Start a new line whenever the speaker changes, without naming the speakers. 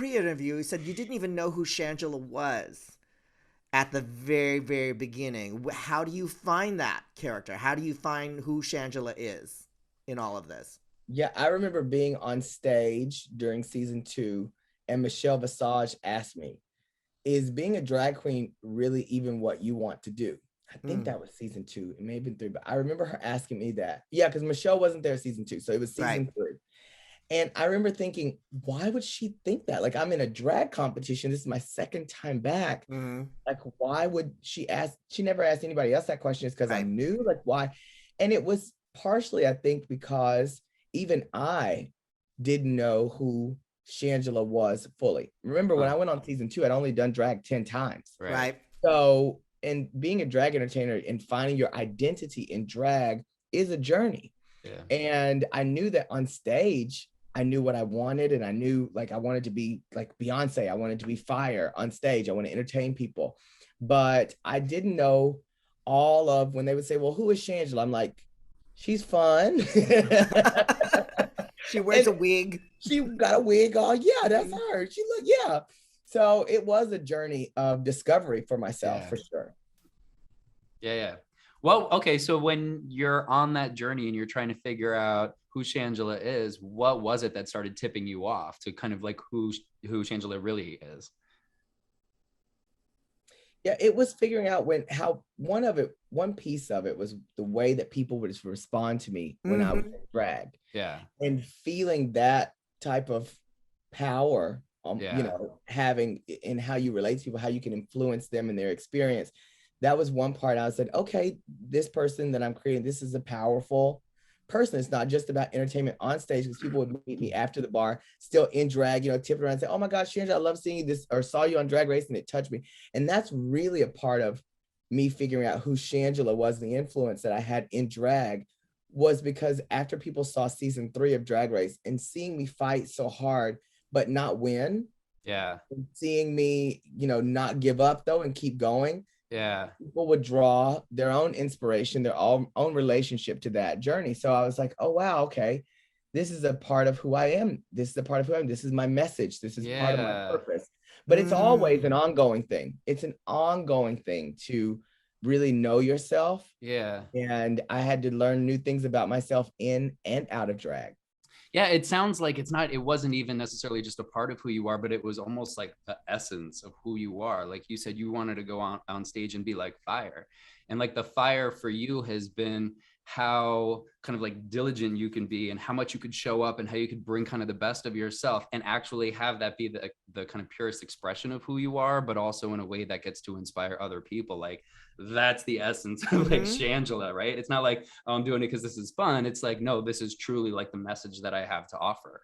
pre-interview, you said you didn't even know who Shangela was at the very, very beginning. How do you find that character? How do you find who Shangela is in all of this?
Yeah, I remember being on stage during season 2, and Michelle Visage asked me, is being a drag queen really even what you want to do? I think that was season 2. It may have been 3, but I remember her asking me that. Yeah, because Michelle wasn't there season 2, so it was season 3. And I remember thinking, why would she think that? Like, I'm in a drag competition. This is my second time back. Like, why would she ask? She never asked anybody else that question. It's because I knew, like, why? And it was partially, I think, because even I didn't know who Shangela was fully. Remember, when I went on season 2, I'd only done drag 10 times.
Right.
So, and being a drag entertainer and finding your identity in drag is a journey. Yeah. And I knew that on stage, I knew what I wanted, and I knew, like, I wanted to be like Beyonce. I wanted to be fire on stage. I want to entertain people. But I didn't know all of, when they would say, well, who is Shangela? I'm like, she's fun.
She wears a wig.
She got a wig on. Yeah, that's her. She looked, yeah. So it was a journey of discovery for myself, for sure.
Yeah. Well, okay. So when you're on that journey and you're trying to figure out who Shangela is, what was it that started tipping you off to kind of like who Shangela really is?
Yeah, it was figuring out one piece of it was the way that people would respond to me when I was in drag.
Yeah.
And feeling that type of power, you know, having in how you relate to people, how you can influence them in their experience. That was one part. I said, okay, this person that I'm creating, this is a powerful person. It's not just about entertainment on stage, because people would meet me after the bar, still in drag, you know, tipping around and say, oh my gosh, Shangela, I love seeing you this, or saw you on Drag Race, and it touched me. And that's really a part of me figuring out who Shangela was. The influence that I had in drag was because after people saw season 3 of Drag Race and seeing me fight so hard, but not win.
Yeah.
And seeing me, you know, not give up though, and keep going.
Yeah.
People would draw their own inspiration, their own relationship to that journey. So I was like, oh, wow, okay. This is a part of who I am. This is a part of who I am. This is my message. This is part of my purpose. But it's always an ongoing thing. It's an ongoing thing to really know yourself.
Yeah.
And I had to learn new things about myself in and out of drag.
Yeah, it sounds like it wasn't even necessarily just a part of who you are, but it was almost like the essence of who you are. Like you said, you wanted to go on stage and be like fire. And like the fire for you has been how kind of like diligent you can be, and how much you could show up, and how you could bring kind of the best of yourself and actually have that be the kind of purest expression of who you are, but also in a way that gets to inspire other people. Like that's the essence of like Shangela, right? It's not like, oh, I'm doing it because this is fun. It's like, no, this is truly like the message that I have to offer.